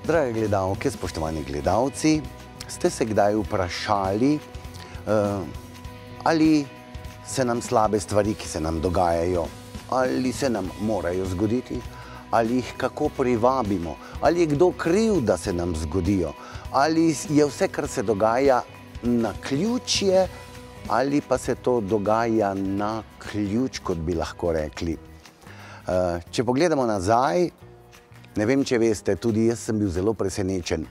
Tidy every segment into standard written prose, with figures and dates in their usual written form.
Drage gledalke, spoštovani gledalci, ste se kdaj vprašali, ali se nam slabe stvari, ki se nam dogajajo, ali se nam morajo zgoditi, ali jih kako privabimo, ali je kdo kriv, da se nam zgodijo, ali je vse, kar se dogaja, naključje, ali pa se to dogaja na ključ, kot bi lahko rekli. Če pogledamo nazaj, ne vem, če veste, tudi jaz sem bil zelo presenečen.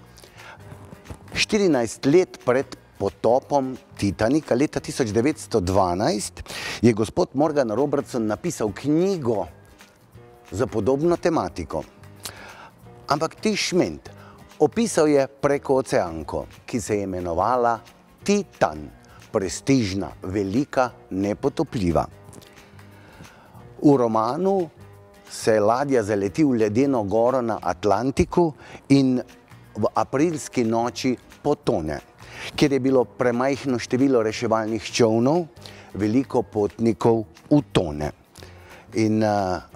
14 let pred potopom Titanika, leta 1912, je gospod Morgan Robertson napisal knjigo za podobno tematiko. Ampak Tišment opisal je prekooceanko, ki se je imenovala Titan, prestižna, velika, nepotopljiva. V romanu se ladja zaleti v ledeno goro na Atlantiku in v aprilski noči potone. Ker je bilo premajhno število reševalnih čolnov, veliko potnikov utone. In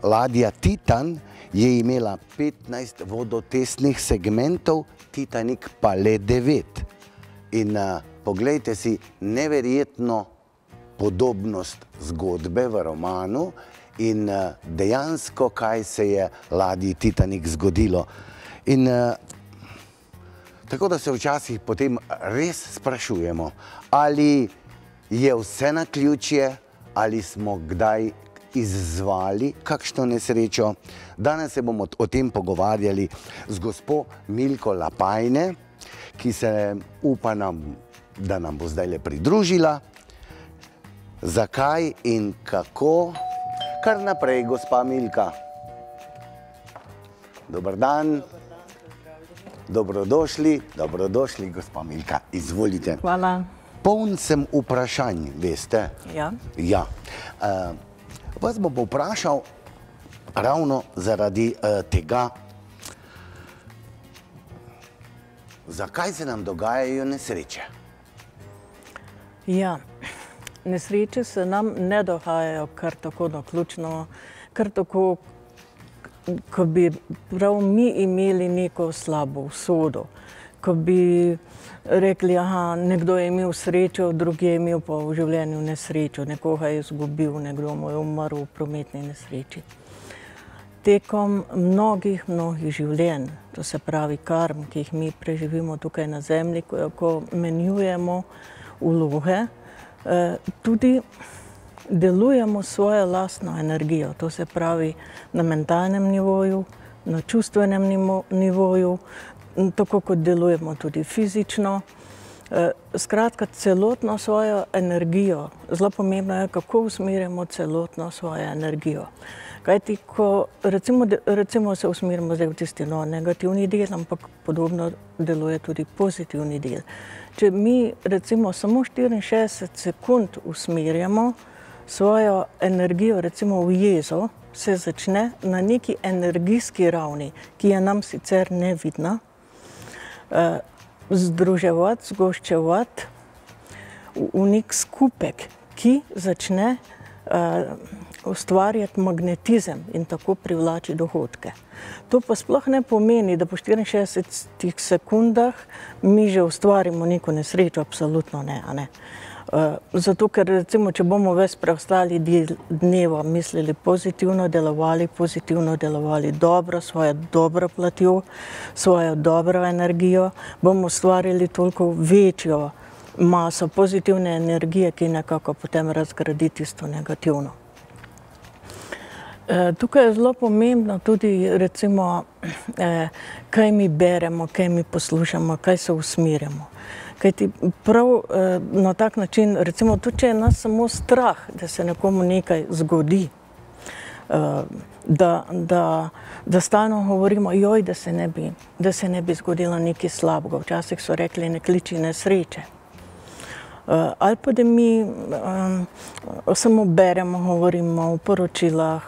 ladja Titan je imela 15 vodotesnih segmentov, Titanik pa le 9. In poglejte si neverjetno podobnost zgodbe v romanu in dejansko, kaj se je ladji Titanik zgodilo. In tako da se včasih potem res sprašujemo, ali je vse naključje, ali smo kdaj izzvali kakšno nesrečo. Danes se bomo o tem pogovarjali z gospo Milko Lapajne, ki se upa da nam bo zdajle pridružila. Zakaj in kako? Kar naprej, gospa Milka. Dober dan. Dobrodošli, dobrodošli, gospa Milka. Izvolite. Hvala. Poln sem vprašanj, veste? Ja. Ja. Vas bom vprašal ravno zaradi tega, zakaj se nam dogajajo nesreče? Ja, nesreče se nam ne dogajajo kar tako naključno, kar tako, ko bi prav mi imeli neko slabo usodo, ko bi rekli, aha, nekdo je imel srečo, drugi je imel pa v življenju nesrečo, nekoga je izgubil, nekdo mu je umrl v prometni nesreči. Tekom mnogih življenj, to se pravi karm, ki jih mi preživimo tukaj na zemlji, ko menjujemo vloge, tudi delujemo svojo lastno energijo, to se pravi na mentalnem nivoju, na čustvenem nivoju, tako kot delujemo tudi fizično. Skratka, celotno svojo energijo, zelo pomembno je, kako usmerjamo celotno svojo energijo. Kajti, ko recimo se usmerimo zdaj v tisti negativni del, ampak podobno deluje tudi pozitivni del. Če mi recimo samo 64 sekund usmerjamo svojo energijo recimo v jezo, se začne na neki energijski ravni, ki je nam sicer nevidna, združevati, zgoščevati v nek skupek, ki začne ustvarjati magnetizem in tako privlači dohodke. To pa sploh ne pomeni, da po 64 sekundah mi že ustvarimo neko nesrečo, absolutno ne, a ne. Zato, ker recimo, če bomo ves preostali del dneva mislili pozitivno, delovali dobro, svojo dobro platjo, svojo dobro energijo, bomo ustvarili toliko večjo maso pozitivne energije, ki nekako potem razgradi tisto negativno. Tukaj je zelo pomembno tudi recimo, kaj mi beremo, kaj mi poslušamo, kaj se usmerjamo. Kajti prav na tak način, recimo tudi če je nas samo strah, da se nekomu nekaj zgodi, da stalno govorimo, joj, da se ne bi zgodilo nekaj slabega. Včasih so rekli, ne kliči nesreče. Ali pa da mi samo beremo, govorimo v poročilah,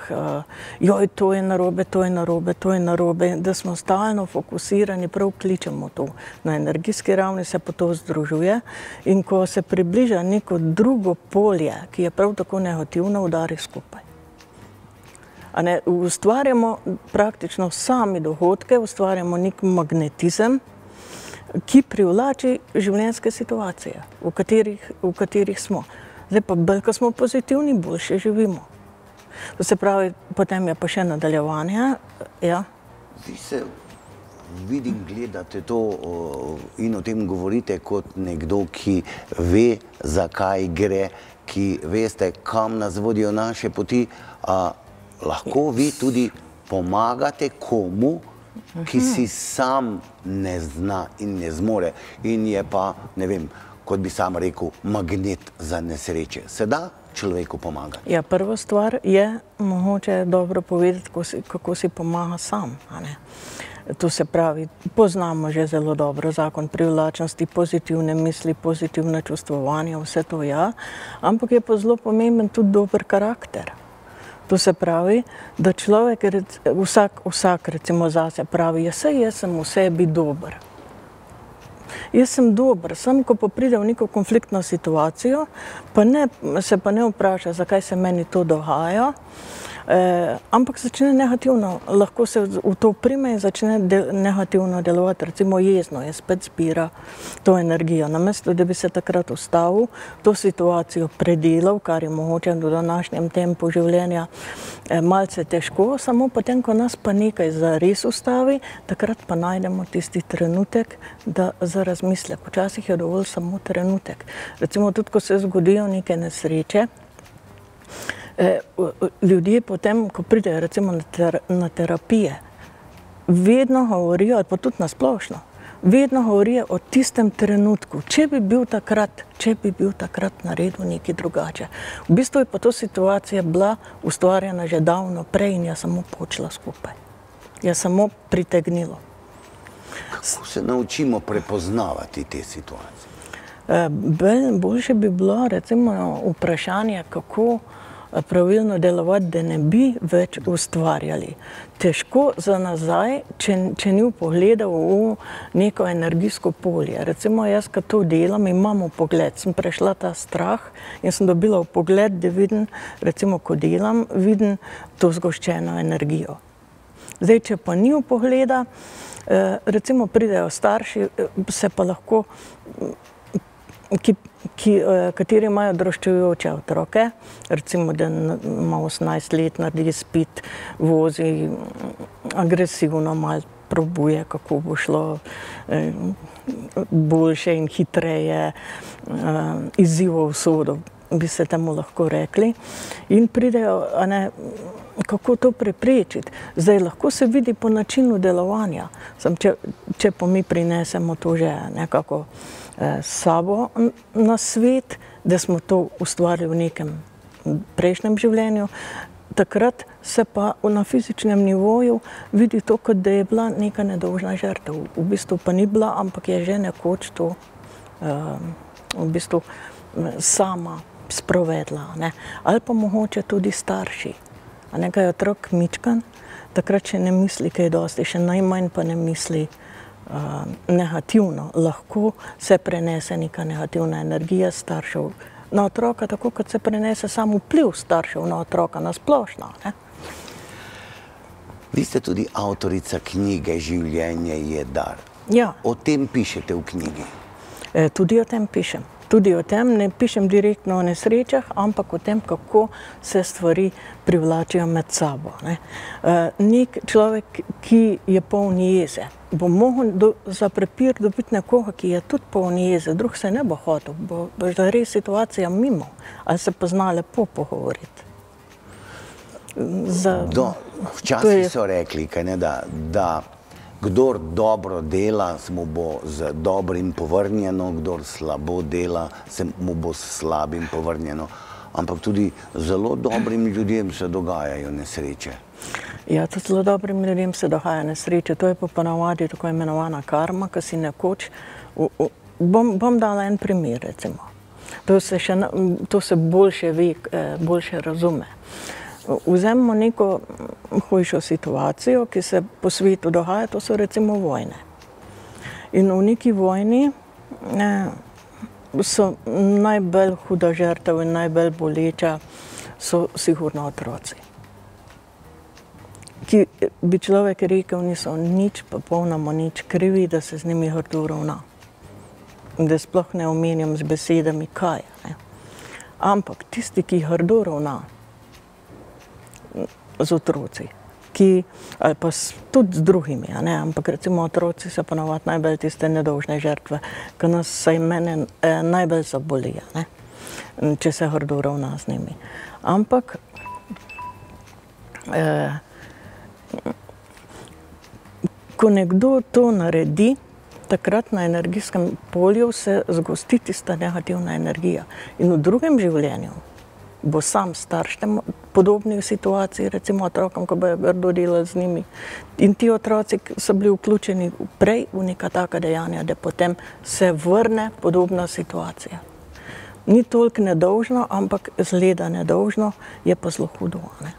joj, to je narobe, to je narobe, to je narobe, da smo stalno fokusirani, prav kličemo to. Na energijski ravni se pa to združuje in ko se približa neko drugo polje, ki je prav tako negativno, udari skupaj. Ustvarjamo praktično sami dogodke, ustvarjamo nek magnetizem, ki privlači življenjske situacije, v katerih smo. Zdaj pa, bolj ko smo pozitivni, boljše živimo. To se pravi, potem je pa še nadaljevanje. Ja. Vi se vidim, gledate to in o tem govorite kot nekdo, ki ve, zakaj gre, ki veste, kam nas vodijo naše poti. Lahko vi tudi pomagate komu, ki si sam ne zna in ne zmore in je pa, ne vem, kot bi sam rekel, magnet za nesreče. Se da človeku pomagati? Ja, prva stvar je mogoče dobro povedati, kako si pomaga sam. To se pravi, poznamo že zelo dobro zakon privlačnosti, pozitivne misli, pozitivne čustvovanje, vse to ja, ampak je pa zelo pomemben tudi dober karakter. To se pravi, da človek, vsak recimo zase pravi, jaz sem v sebi dober. Jaz sem dober, samo ko pa pride v neko konfliktno situacijo, se pa ne vpraša, zakaj se meni to dogaja, ampak začne negativno, lahko se v to prime in začne negativno delovati, recimo jezno je, spet zbira to energijo. Namesto, da bi se takrat ustavil, to situacijo predelal, kar je mogoče v današnjem tempu življenja malce težko, samo potem, ko nas pa nekaj zares ustavi, takrat pa najdemo tisti trenutek za razmislek. Včasih je dovolj samo trenutek. Recimo tudi, ko se zgodijo neke nesreče, ljudje potem, ko pridejo recimo na terapije, vedno govorijo, ali pa tudi na splošno, vedno govorijo o tistem trenutku, če bi bil takrat naredil nekaj drugače. V bistvu je pa to situacija bila ustvarjena že davno prej in je samo počela skupaj. Je samo pritegnilo. Kako se naučimo prepoznavati te situacije? Boljše bi bilo recimo vprašanje, kako pravilno delovati, da ne bi več ustvarjali. Težko za nazaj, če ni vpogledal v neko energijsko polje. Recimo jaz, ko to delam, imam vpogled, sem prešla ta strah in sem dobila vpogled, da vidim, recimo, ko delam, vidim to zgoščeno energijo. Zdaj, če pa ni vpogleda, recimo pridejo starši, se pa lahko, kateri imajo odraščajoče otroke, recimo, da ima 18 let, naredi izpit, vozi agresivno, malo probuje, kako bo šlo boljše in hitreje, izziva usodo, bi se temu lahko rekli. In pridejo, kako to preprečiti. Zdaj, lahko se vidi po načinu delovanja. Če pa mi prinesemo to že nekako s sabo na svet, da smo to ustvarili v nekem prejšnjem življenju, takrat se pa na fizičnem nivoju vidi to, kot da je bila neka nedolžna žrtev. V bistvu pa ni bila, ampak je že nekoč to v bistvu sama sprovedla. Ali pa mogoče tudi starši. Nekaj otrok mičkan, takrat še ne misli kaj dosti, še najmanj pa ne misli negativno. Lahko se prenese neka negativna energija staršev na otroka, tako kot se prenese sam vpliv staršev na otroka na splošno. Vi ste tudi avtorica knjige Življenje je dar. Ja. O tem pišete v knjigi? Tudi o tem pišem. Tudi o tem, ne pišem direktno o nesrečah, ampak o tem, kako se stvari privlačijo med sabo. Nek človek, ki je poln jeze, bo mogel za prepir dobiti nekoga, ki je tudi poln jeze, drug se ne bo hotel, bo res situacija mimo, ali se pa zna lepo pogovoriti. Včasih so rekli, da kdor dobro dela, se mu bo z dobrim povrnjeno, kdor slabo dela, se mu bo s slabim povrnjeno. Ampak tudi zelo dobrim ljudem se dogajajo nesreče. Ja, tudi zelo dobrim ljudem se dogajajo nesreče. To je pa ponavadi tako imenovana karma, ki si nekoč... Bom dala en primer, recimo. To se boljše ve, boljše razume. Vzemimo neko hujšo situacijo, ki se po svetu dogaja, to so recimo vojne. In v neki vojni so najbolj huda žrtev in najbolj boleča so sigurno otroci. ki bi človek rekel, niso nič, popolnoma nič krivi, da se z njimi grdo ravna. Da sploh ne omenjam z besedami kaj. Ne. Ampak tisti, ki grdo ravna z otroci, ali pa tudi z drugimi, ne, ampak recimo otroci so ponavadi najbolj tiste nedolžne žrtve, ki nas, saj mene najbolj zaboli, ne, če se grdo ravna z njimi. Ampak ko nekdo to naredi, takrat na energijskem polju se zgosti tista negativna energija. In v drugem življenju bo sam starš podobnih situacij, recimo otrokom, ko bojo grdo delali z njimi. In ti otroci so bili vključeni prej v neka taka dejanja, da potem se vrne podobna situacija. Ni toliko nedolžno, ampak zgleda nedolžno, je pa zelo hudo. Ne?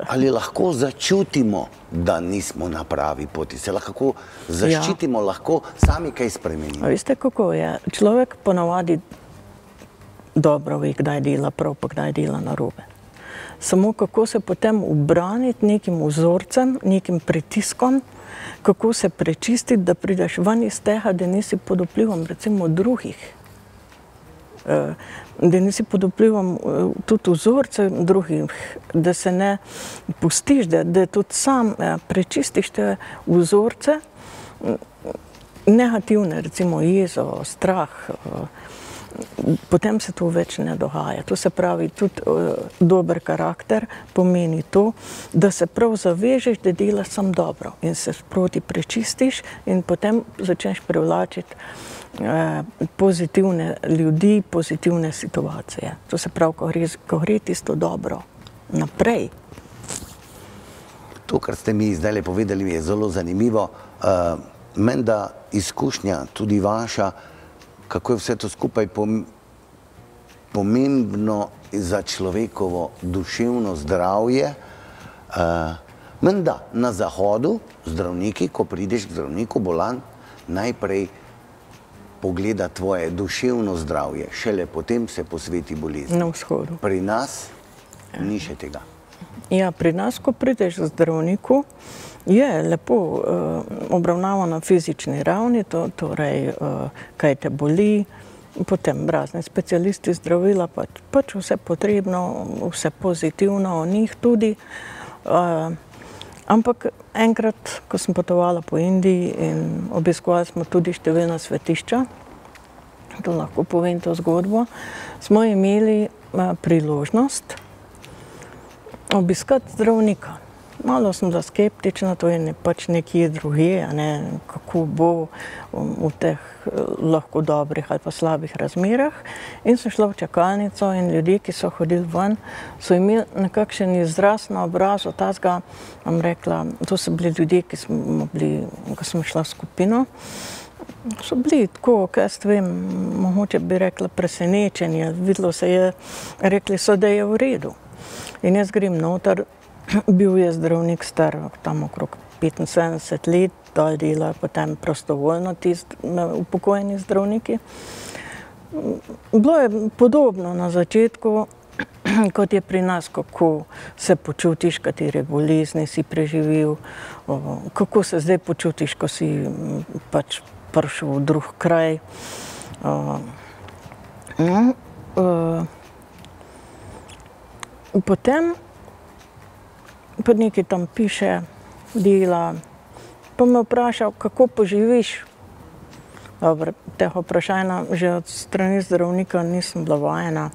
Ali lahko začutimo, da nismo na pravi poti? Se lahko zaščitimo, lahko sami kaj spremenimo? Veste, kako je? Človek ponavadi dobro ve, kdaj dela prav, pa kdaj dela narobe. Samo kako se potem ubraniti nekim vzorcem, nekim pritiskom, kako se prečistiti, da prideš ven iz tega, da nisi pod vplivom recimo drugih. Da nisi pod vplivom tudi vzorcev drugih, da se ne pustiš, da tudi sam prečistiš te vzorce, negativne, recimo jezo, strah, potem se to več ne dogaja. To se pravi, tudi dober karakter pomeni to, da se prav zavežeš, da delaš sam dobro in se sproti prečistiš in potem začneš privlačiti pozitivne ljudi, pozitivne situacije. To se pravi, ko gre tisto dobro naprej. To, kar ste mi zdaj povedali, mi je zelo zanimivo. Menda izkušnja, tudi vaša, kako je vse to skupaj pomembno za človekovo duševno zdravje. Menda na Zahodu zdravniki, ko prideš k zdravniku bolan, najprej pogleda tvoje duševno zdravje, šele potem se posveti bolezni. Na Vzhodu. Pri nas ni še tega. Ja, pri nas, ko prideš k zdravniku, je lepo obravnava na fizični ravni, torej kaj te boli, potem razni specialisti zdravila, pač vse potrebno, vse pozitivno o njih tudi. Ampak enkrat, ko sem potovala po Indiji in obiskovali smo tudi številna svetišča, to lahko povem to zgodbo, smo imeli priložnost obiskati zdravnika. Malo sem bila skeptična, to je pač nekje drugje, kako bo v teh lahko dobrih ali pa slabih razmerah. In sem šla v čakalnico in ljudje, ki so hodili ven, so imeli nekakšen izraz na obrazu, tazga, vam rekla, to so bili ljudje, ko smo šla v skupino, so bili tako, kaj jaz vem, mogoče bi rekla presenečenje, videlo se je, rekli so, da je v redu. In jaz grem noter, bil je zdravnik star tam okrog 75 let, dal dela potem prostovoljno ti upokojeni zdravniki. Bilo je podobno na začetku, kot je pri nas, kako se počutiš, katere bolezni si preživel, kako se zdaj počutiš, ko si pač prišel v drug kraj. Potem pa nekaj tam piše, dela, pa me vprašal, kako poživiš. Dobro, teh vprašanja že od strani zdravnika nisem bila vajena.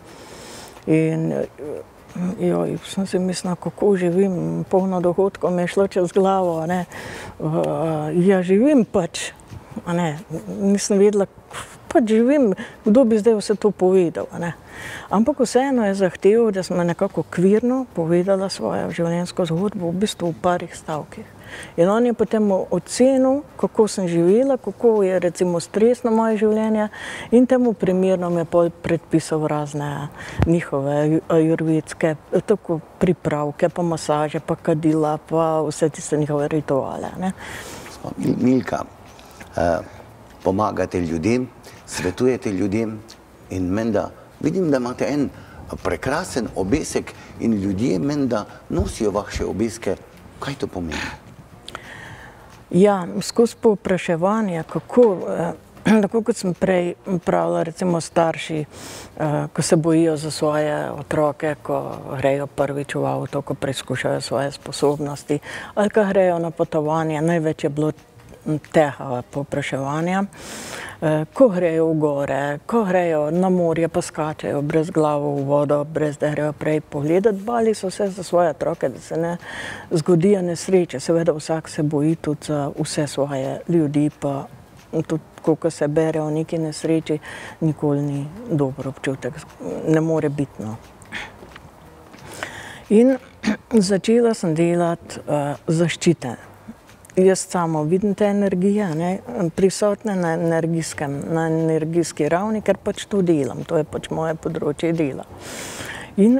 In sem si mislila, kako živim, polno dohodkov mi je šlo čez glavo. Ja, živim pač, nisem vedela, pač živim, kdo bi zdaj vse to povedal. Ampak vseeno je zahteval, da sem nekako okvirno povedala svojo življenjsko zgodbo, v bistvu v parih stavkih. In on je potem ocenil, kako sem živela, kako je recimo stresno moje življenje in temu primerno mi je predpisal razne njihove ajurvedske tako pripravke, pa masaže, pa kadila, pa vse tiste njihove rituale. Milka, pomagate ljudem, svetujete ljudem in menda vidim, da imate en prekrasen obesek in ljudje menda nosijo vaše obeske. Kaj to pomeni? Ja, skozi povpraševanje, tako kot sem prej pravila, recimo starši, ko se bojijo za svoje otroke, ko grejo prvič v avto, ko preizkušajo svoje sposobnosti, ali ko grejo na potovanje, največ je bilo tega povpraševanja, ko grejo v gore, ko grejo na morje, pa skačejo brez glavo v vodo, brez da grejo prej pogledati, bali so se za svoje otroke, da se ne zgodijo nesreče. Seveda vsak se boji tudi za vse svoje ljudi, pa tudi ko se bere o neki nesreči, nikoli ni dober občutek, ne more biti. No. In začela sem delati zaščite. Jaz samo vidim te energije, prisotne na energijski ravni, ker pač to delam, to je pač moje področje dela. In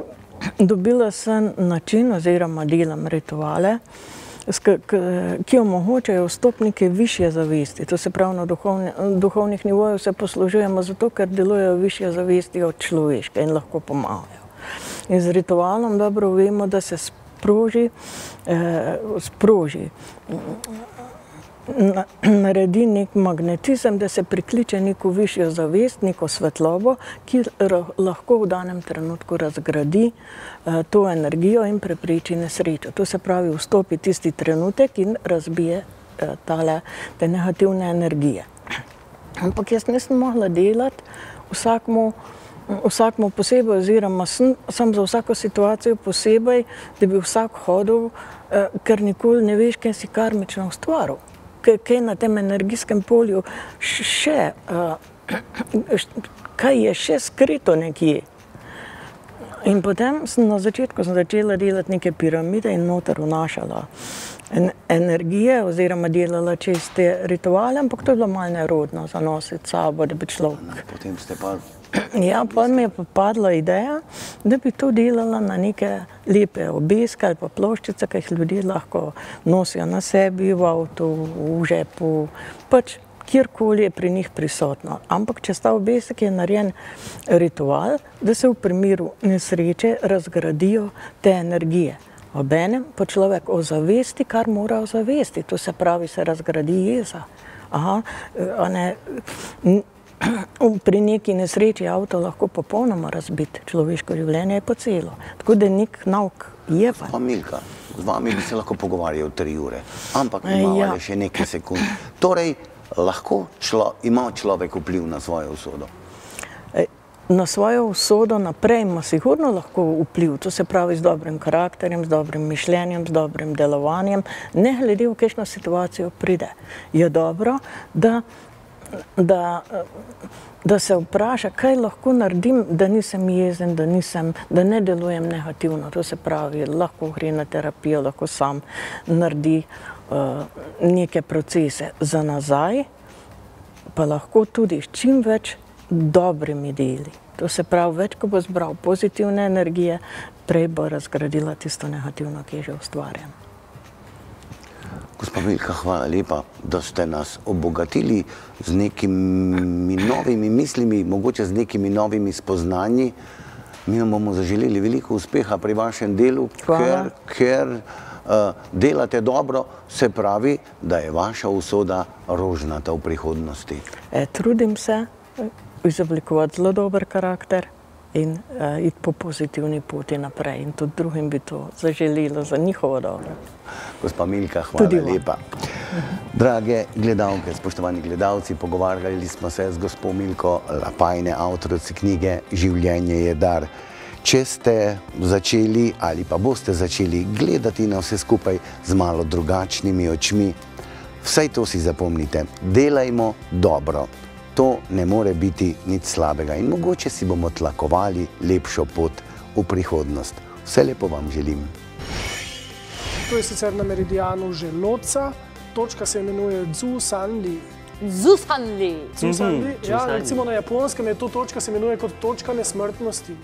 dobila sem način oziroma delam rituale, ki omogočajo vstop neke višje zavesti. To se pravi, na duhovnih nivojih se poslužujemo zato, ker delujejo višje zavesti od človeške in lahko pomagajo. In z ritualom dobro vemo, da se naredi nek magnetizem, da se prikliče neko višjo zavest, neko svetlobo, ki lahko v danem trenutku razgradi to energijo in prepreči nesrečo. To se pravi, vstopi tisti trenutek in razbije te negativne energije. Ampak jaz nisem mogla delati vsakmu posebej, oziroma sem za vsako situacijo posebej, da bi vsak hodil, ker nikoli ne veš, kaj si karmično ustvaril. Kaj na tem energijskem polju kaj je še skrito nekje. In potem na začetku sem začela delati neke piramide in noter vnašala energije oziroma delala čez te rituale, ampak to je bilo malo nerodno za nositi sabo, da bi človek. Potem ste pa... Ja, pa mi je padla ideja, da bi to delala na neke lepe obeske ali pa ploščice, ki jih ljudje lahko nosijo na sebi, v avtu, v žepu, pač kjerkoli je pri njih prisotno. Ampak čez ta obesek je narejen ritual, da se v primeru nesreče razgradijo te energije. Obenem pa človek ozavesti, kar mora ozavesti. To se pravi, se razgradi jeza. Pri neki nesreči avto lahko popolnoma razbiti, človeško življenje je pa celo. Tako da nek nauk je pa. Pa Milka, z vami bi se lahko pogovarjal 3 ure, ampak imamo še nekaj sekund. Torej, lahko ima človek vpliv na svojo usodo? Na svojo usodo naprej ima sigurno lahko vpliv, to se pravi z dobrim karakterjem, z dobrim mišljenjem, z dobrim delovanjem, ne glede v kakšno situacijo pride. Je dobro, da se vpraša, kaj lahko naredim, da nisem jezen, da ne delujem negativno. To se pravi, lahko gre na terapijo, lahko sam naredi neke procese za nazaj, pa lahko tudi s čim več dobrimi deli. To se pravi, več, ko bo zbral pozitivne energije, prej bo razgradila tisto negativno, ki je že ustvarjeno. Gospa Milka, hvala lepa, da ste nas obogatili z nekimi novimi mislimi, mogoče z nekimi novimi spoznanji. Mi vam bomo zaželeli veliko uspeha pri vašem delu, ker delate dobro, se pravi, da je vaša usoda rožnata v prihodnosti. Trudim se izoblikovati zelo dober karakter in iti po pozitivni poti naprej. In tudi drugim bi to zaželilo za njihovo dobro. Gospa Milka, hvala lepa. Drage gledalke, spoštovani gledalci, pogovarjali smo se z gospo Milko Lapajne, avtorico knjige Življenje je dar. Če ste začeli ali pa boste začeli gledati na vse skupaj z malo drugačnimi očmi, vsaj to si zapomnite, delajmo dobro. To ne more biti nič slabega in mogoče si bomo tlakovali lepšo pot v prihodnost. Vse lepo vam želim. To je sicer na meridianu želodca, točka se imenuje Dzu-san-li. Dzu-san-li. Ja, recimo na japonskem je to točka se imenuje kot točka nesmrtnosti.